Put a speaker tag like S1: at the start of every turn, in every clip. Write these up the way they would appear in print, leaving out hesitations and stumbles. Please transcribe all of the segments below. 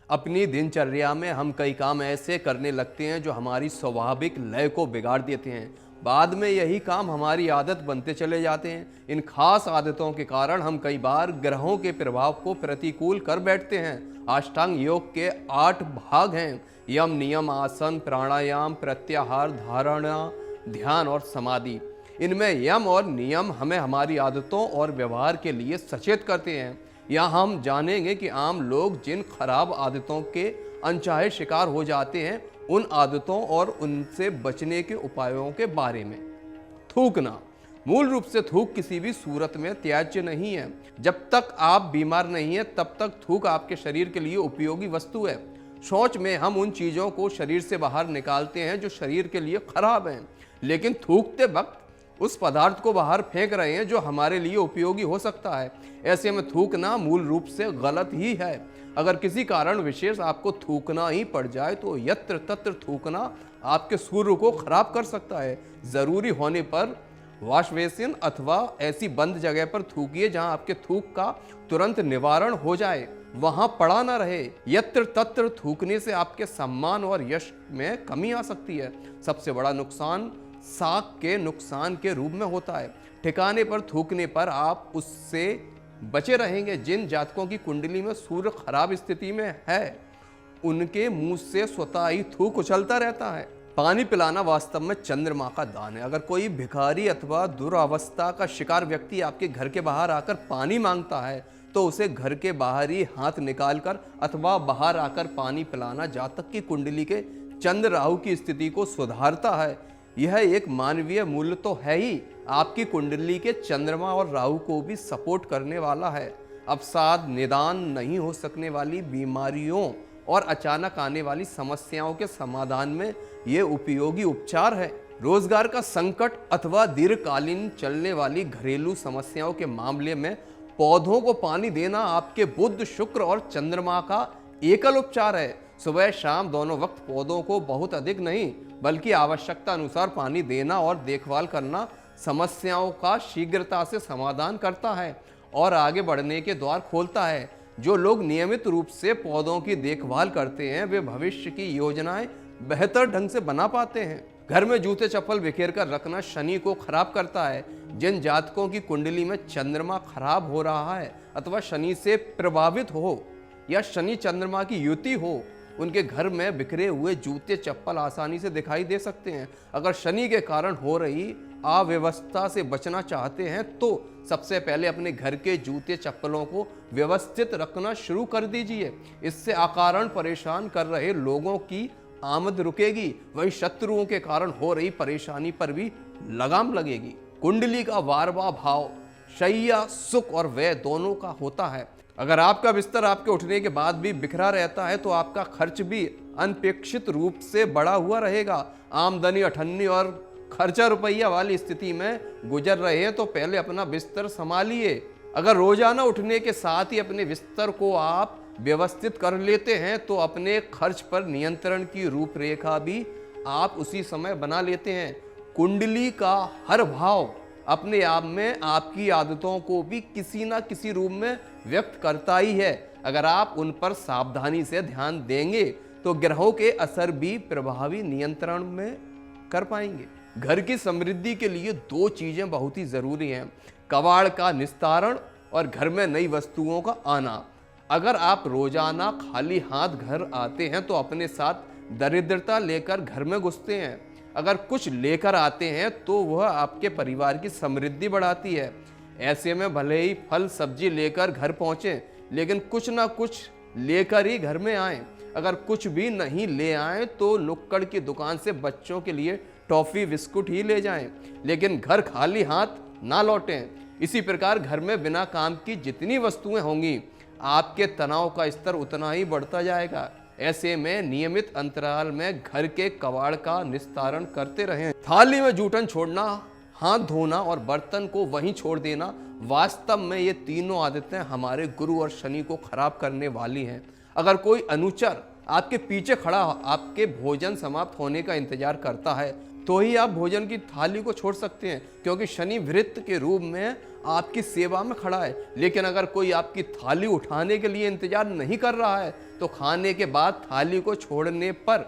S1: अपनी दिनचर्या में हम कई काम ऐसे करने लगते हैं जो हमारी स्वाभाविक लय को बिगाड़ देते हैं। बाद में यही काम हमारी आदत बनते चले जाते हैं। इन खास आदतों के कारण हम कई बार ग्रहों के प्रभाव को प्रतिकूल कर बैठते हैं। अष्टांग योग के 8 भाग हैं: यम, नियम, आसन, प्राणायाम, प्रत्याहार, धारणा, ध्यान और समाधि। इनमें यम और नियम हमें हमारी आदतों और व्यवहार के लिए सचेत करते हैं। यहाँ हम जानेंगे कि आम लोग जिन खराब आदतों के अनचाहे शिकार हो जाते हैं, उन आदतों और उनसे बचने के उपायों के बारे में। थूकना। मूल रूप से थूक किसी भी सूरत में त्याज्य नहीं है। जब तक आप बीमार नहीं है तब तक थूक आपके शरीर के लिए उपयोगी वस्तु है। शौच में हम उन चीज़ों को शरीर से बाहर निकालते हैं जो शरीर के लिए खराब हैं, लेकिन थूकते वक्त उस पदार्थ को बाहर फेंक रहे हैं जो हमारे लिए उपयोगी हो सकता है। ऐसे में थूकना मूल रूप से गलत ही है। अगर किसी कारण विशेष आपको थूकना ही पड़ जाए तो यत्र तत्र थूकना आपके सूर्य को खराब कर सकता है। जरूरी होने पर वॉश बेसिन अथवा ऐसी बंद जगह पर थूकिए जहां आपके थूक का तुरंत निवारण हो जाए, वहां पड़ा ना रहे। यत्र तत्र थूकने से आपके सम्मान और यश में कमी आ सकती है। सबसे बड़ा नुकसान साख के नुकसान के रूप में होता है। ठिकाने पर थूकने पर आप उससे बचे रहेंगे। जिन जातकों की कुंडली में सूर्य खराब स्थिति में है, उनके मुंह से स्वतः ही थूक उछलता रहता है। पानी पिलाना वास्तव में चंद्रमा का दान है। अगर कोई भिखारी अथवा दुरावस्था का शिकार व्यक्ति आपके घर के बाहर आकर पानी मांगता है तो उसे घर के बाहर ही हाथ निकालकर अथवा बाहर आकर पानी पिलाना जातक की कुंडली के चंद्र राहु की स्थिति को सुधारता है। यह एक मानवीय मूल्य तो है ही, आपकी कुंडली के चंद्रमा और राहु को भी सपोर्ट करने वाला है। अवसाद, निदान नहीं हो सकने वाली बीमारियों और अचानक आने वाली समस्याओं के समाधान में ये उपयोगी उपचार है। रोजगार का संकट अथवा दीर्घकालीन चलने वाली घरेलू समस्याओं के मामले में पौधों को पानी देना आपके बुध, शुक्र और चंद्रमा का एकल उपचार है। सुबह शाम दोनों वक्त पौधों को बहुत अधिक नहीं बल्कि आवश्यकता अनुसार पानी देना और देखभाल करना समस्याओं का शीघ्रता से समाधान करता है और आगे बढ़ने के द्वार खोलता है। जो लोग नियमित रूप से पौधों की देखभाल करते हैं वे भविष्य की योजनाएं बेहतर ढंग से बना पाते हैं। घर में जूते चप्पल बिखेर कर रखना शनि को खराब करता है। जिन जातकों की कुंडली में चंद्रमा खराब हो रहा है अथवा शनि से प्रभावित हो या शनि चंद्रमा की युति हो, उनके घर में बिखरे हुए जूते चप्पल आसानी से दिखाई दे सकते हैं। अगर शनि के कारण हो रही अव्यवस्था से बचना चाहते हैं तो सबसे पहले अपने घर के जूते चप्पलों को व्यवस्थित रखना शुरू कर दीजिए। इससे अकारण परेशान कर रहे लोगों की आमद रुकेगी, वहीं शत्रुओं के कारण हो रही परेशानी पर भी लगाम लगेगी। कुंडली का वारवा भाव शैया सुख और व्यय दोनों का होता है। अगर आपका बिस्तर आपके उठने के बाद भी बिखरा रहता है तो आपका खर्च भी अनपेक्षित रूप से बढ़ा हुआ रहेगा। आमदनी अठन्नी और खर्चा रुपया वाली स्थिति में गुजर रहे हैं तो पहले अपना बिस्तर संभालिए। अगर रोजाना उठने के साथ ही अपने बिस्तर को आप व्यवस्थित कर लेते हैं तो अपने खर्च पर नियंत्रण की रूपरेखा भी आप उसी समय बना लेते हैं। कुंडली का हर भाव अपने आप में आपकी आदतों को भी किसी ना किसी रूप में व्यक्त करता ही है। अगर आप उन पर सावधानी से ध्यान देंगे तो ग्रहों के असर भी प्रभावी नियंत्रण में कर पाएंगे। घर की समृद्धि के लिए 2 चीजें बहुत ही जरूरी हैं: कबाड़ का निस्तारण और घर में नई वस्तुओं का आना। अगर आप रोजाना खाली हाथ घर आते हैं तो अपने साथ दरिद्रता लेकर घर में घुसते हैं। अगर कुछ लेकर आते हैं तो वह आपके परिवार की समृद्धि बढ़ाती है। ऐसे में भले ही फल सब्जी लेकर घर पहुंचे, लेकिन कुछ ना कुछ लेकर ही घर में आएं। अगर कुछ भी नहीं ले आएं तो नुक्कड़ की दुकान से बच्चों के लिए टॉफी बिस्कुट ही ले जाएं, लेकिन घर खाली हाथ ना लौटें। इसी प्रकार घर में बिना काम की जितनी वस्तुएं होंगी, आपके तनाव का स्तर उतना ही बढ़ता जाएगा। ऐसे में नियमित अंतराल में घर के कबाड़ का निस्तारण करते रहें। थाली में जूठन छोड़ना, हाथ धोना और बर्तन को वहीं छोड़ देना, वास्तव में ये तीनों आदतें हमारे गुरु और शनि को खराब करने वाली हैं। अगर कोई अनुचर आपके पीछे खड़ा आपके भोजन समाप्त होने का इंतजार करता है तो ही आप भोजन की थाली को छोड़ सकते हैं, क्योंकि शनि वृत्त के रूप में आपकी सेवा में खड़ा है। लेकिन अगर कोई आपकी थाली उठाने के लिए इंतजार नहीं कर रहा है तो खाने के बाद थाली को छोड़ने पर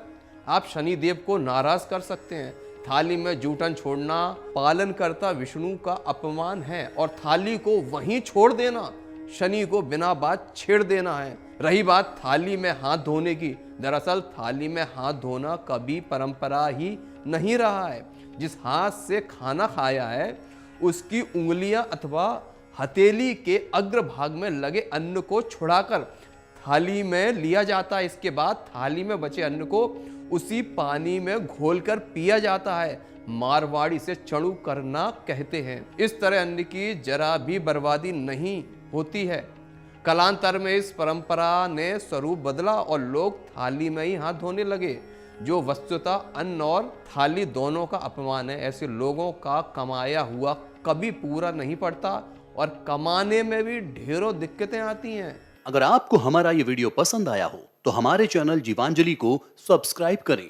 S1: आप शनिदेव को नाराज कर सकते हैं। थाली में जूठन छोड़ना पालनकर्ता विष्णु का अपमान है और थाली को वहीं छोड़ देना शनि को बिना बात छेड़ देना है। रही बात थाली में हाथ धोने की, दरअसल थाली में हाथ धोना कभी परंपरा ही नहीं रहा है। जिस हाथ से खाना खाया है उसकी उंगलियां अथवा हथेली के अग्रभाग में लगे अन्न को छुड़ाकर थाली में लिया जाता है। इसके बाद थाली में बचे अन्न को उसी पानी में घोलकर पिया जाता है। मारवाड़ी से चढ़ू करना कहते हैं। इस तरह अन्न की जरा भी बर्बादी नहीं होती है। कालांतर में इस परंपरा ने स्वरूप बदला और लोग थाली में ही हाथ धोने लगे, जो वस्तुतः अन्न और थाली दोनों का अपमान है। ऐसे लोगों का कमाया हुआ कभी पूरा नहीं पड़ता और कमाने में भी ढेरों दिक्कतें आती हैं।
S2: अगर आपको हमारा ये वीडियो पसंद आया हो तो हमारे चैनल जीवांजलि को सब्सक्राइब करें